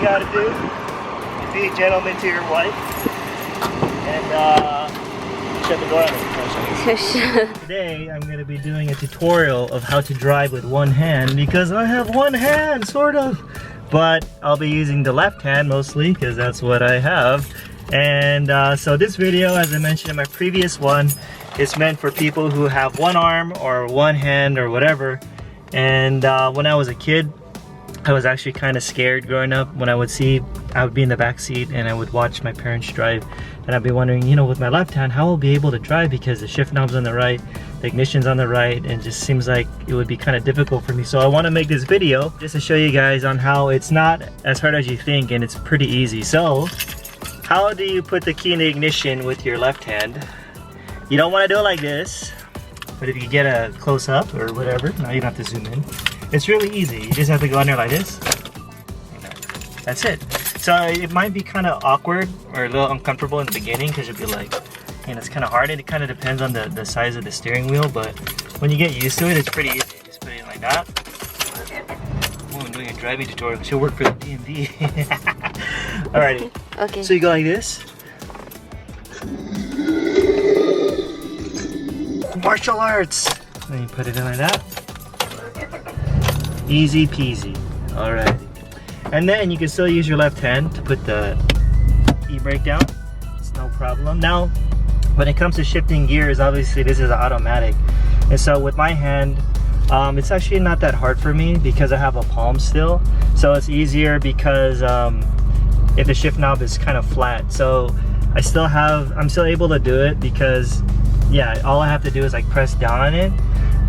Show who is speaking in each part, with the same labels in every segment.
Speaker 1: gotta do. Be a gentleman to your wife. And shut the door on her. Today I'm gonna be doing a tutorial of how to drive with one hand because I have one hand, sort of. But I'll be using the left hand mostly because that's what I have. And so this video, as I mentioned in my previous one, is meant for people who have one arm or one hand or whatever. And when I was a kid, I was actually kind of scared growing up when I would be in the back seat and I would watch my parents drive, and I'd be wondering, you know, with my left hand, how I'll be able to drive because the shift knob's on the right, the ignition's on the right, and it just seems like it would be kind of difficult for me. So I want to make this video just to show you guys on how it's not as hard as you think and it's pretty easy. So how do you put the key in the ignition with your left hand? You don't want to do it like this, but if you get a close up or whatever, now you don't have to zoom in. It's really easy. You just have to go in there like this. That's it. So it might be kind of awkward or a little uncomfortable in the beginning because you'll be like, you know, it's kind of hard, and it kind of depends on the size of the steering wheel, but when you get used to it, it's pretty easy. Just put it in like that. Oh, I'm doing a driving tutorial. It should work for the DMV. Alrighty.
Speaker 2: Okay.
Speaker 1: So you go like this. Martial arts. Then you put it in like that. Easy peasy. Alright. And then you can still use your left hand to put the e-brake down. It's no problem. Now, when it comes to shifting gears, obviously this is automatic. And so with my hand, it's actually not that hard for me because I have a palm still. So it's easier because if the shift knob is kind of flat. So I'm still able to do it because, yeah, all I have to do is like press down on it.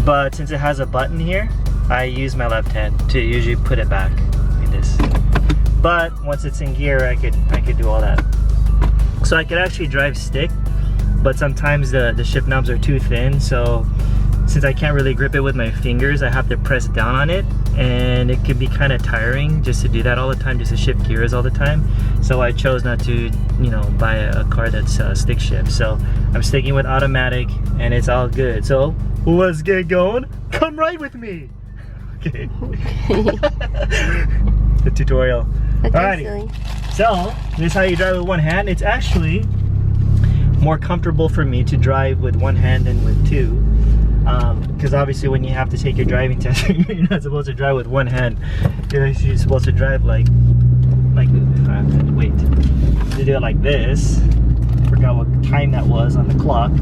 Speaker 1: But since it has a button here, I use my left hand to usually put it back like this. But once it's in gear, I could do all that. So I could actually drive stick, but sometimes the shift knobs are too thin. So since I can't really grip it with my fingers, I have to press down on it, and it can be kind of tiring just to do that all the time, just to shift gears all the time. So I chose not to, you know, buy a car that's stick shift. So I'm sticking with automatic, and it's all good. So let's get going. Come right with me. Okay. The tutorial.
Speaker 2: Okay,
Speaker 1: alrighty. So this is how you drive with one hand. It's actually more comfortable for me to drive with one hand than with two. Because obviously when you have to take your driving test, you're not supposed to drive with one hand. You're actually supposed to drive like wait. You do it like this. Forgot what time that was on the clock.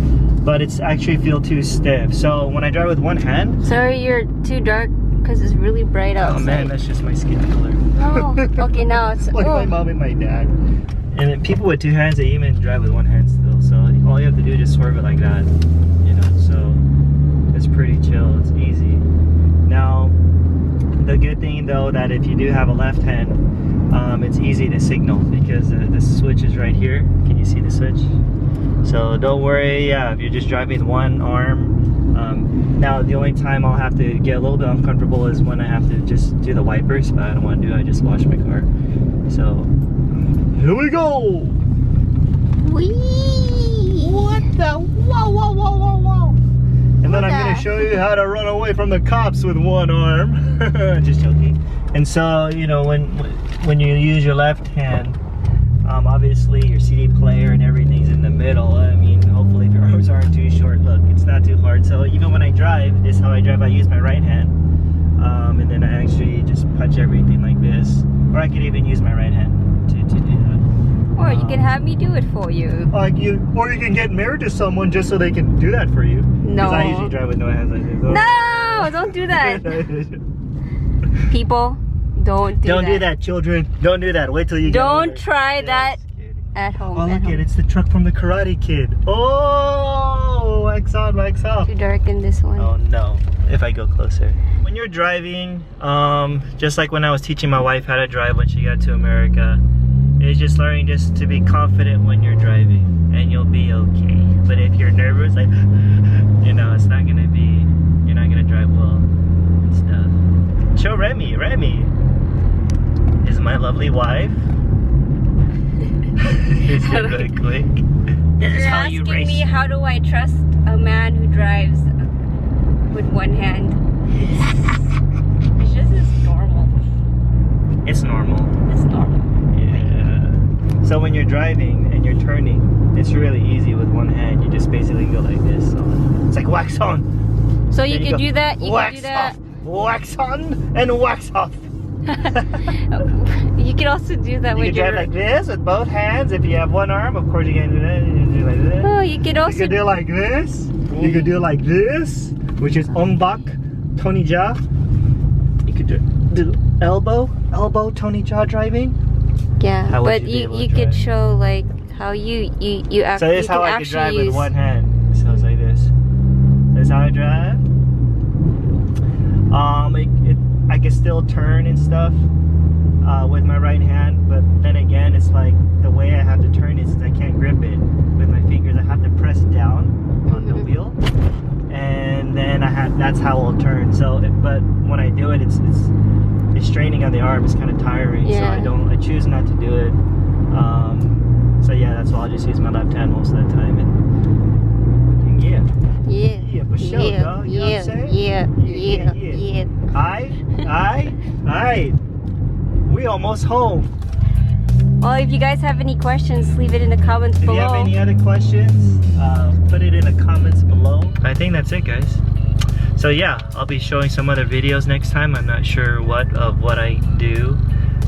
Speaker 1: But it's actually feel too stiff. So when I drive with one hand.
Speaker 2: Sorry, you're too dark because it's really bright outside.
Speaker 1: Oh man, that's just my skin color.
Speaker 2: Oh, okay, now it's
Speaker 1: like my mom and my dad. And then people with two hands, they even drive with one hand still. So all you have to do is just swerve it like that. You know, so it's pretty chill, it's easy. Now, the good thing though, that if you do have a left hand, it's easy to signal because the switch is right here. Can you see the switch? So don't worry, yeah, if you're just driving with one arm. Now the only time I'll have to get a little bit uncomfortable is when I have to just do the wipers, but I don't want to do it, I just wash my car. So, here we go!
Speaker 2: Whee!
Speaker 1: What the? Whoa, whoa, whoa, whoa, whoa! And then I'm going to show you how to run away from the cops with one arm. Just joking. And so, you know, when you use your left hand, obviously your CD player and everything's in the middle. I mean, hopefully if your arms aren't too short, look, it's not too hard. So even when I drive, this is how I drive. I use my right hand, and then I actually just punch everything like this. Or I could even use my right hand to do that.
Speaker 2: Or you can have me do it for you.
Speaker 1: Or you can get married to someone just so they can do that for you.
Speaker 2: No.
Speaker 1: Because I usually drive with no hands like this.
Speaker 2: No, don't do that. People, don't do that,
Speaker 1: children. Don't do that. Wait till you get older.
Speaker 2: Don't try that at home.
Speaker 1: Oh, look, it's the truck from the Karate Kid. Oh, wax on, wax off.
Speaker 2: Too dark in this one.
Speaker 1: Oh no, if I go closer. When you're driving, just like when I was teaching my wife how to drive when she got to America, it's just learning just to be confident when you're driving, and you'll be okay. But if you're nervous, like, you know, it's not gonna be, you're not gonna drive well and stuff. Show Remy. Remy is my lovely wife. It's really quick. This is how you race.
Speaker 2: You're asking me, how do I trust a man who drives with one hand? It's just normal.
Speaker 1: It's normal.
Speaker 2: It's normal.
Speaker 1: So when you're driving and you're turning, it's really easy with one hand. You just basically go like this. So it's like wax on.
Speaker 2: So you
Speaker 1: Then
Speaker 2: can
Speaker 1: go,
Speaker 2: do that. You can
Speaker 1: wax
Speaker 2: do that.
Speaker 1: off, wax on, and wax off.
Speaker 2: You can also do that
Speaker 1: You
Speaker 2: with
Speaker 1: can drive
Speaker 2: your.
Speaker 1: like this with both hands. If you have one arm, of course you can do that. You can do like this.
Speaker 2: Oh, you can also.
Speaker 1: You can do like this. You could do like this, which is ongbak, Tony Jaa. You could do elbow, Tony Jaa driving.
Speaker 2: Yeah,
Speaker 1: How would
Speaker 2: but
Speaker 1: you be able to
Speaker 2: you could
Speaker 1: drive?
Speaker 2: show like how you actually.
Speaker 1: So this is how I could drive with one hand. So it's like this. This is how I drive. I can still turn and stuff with my right hand, but then again, it's like the way I have to turn it is I can't grip it with my fingers. I have to press down on the wheel, and then that's how I'll turn. So, but when I do it, it's straining on the arm. It's kind of tiring, so
Speaker 2: Yeah.
Speaker 1: I choose not to do it. So yeah, that's why I'll just use my left hand most of the time. And yeah.
Speaker 2: Yeah.
Speaker 1: For sure,
Speaker 2: Yeah.
Speaker 1: dog. You know what I'm saying?
Speaker 2: Yeah.
Speaker 1: Alright. We almost home.
Speaker 2: Well, if you guys have any questions, leave it in the comments
Speaker 1: If
Speaker 2: below.
Speaker 1: you have any other questions, put it in the comments below. I think that's it, guys. So yeah, I'll be showing some other videos next time. I'm not sure what I do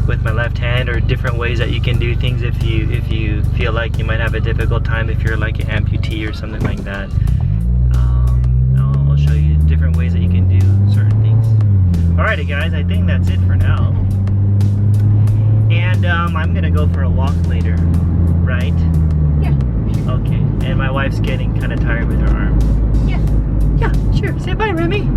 Speaker 1: with my left hand, or different ways that you can do things if you feel like you might have a difficult time if you're like an amputee or something like that. I'll show you different ways that you can do certain things. Alrighty guys, I think that's it for now. And I'm gonna go for a walk later, right?
Speaker 2: Yeah.
Speaker 1: Okay, and my wife's getting kind of tired with her arm.
Speaker 2: Yeah.
Speaker 1: Yeah, sure. Say bye, Remy.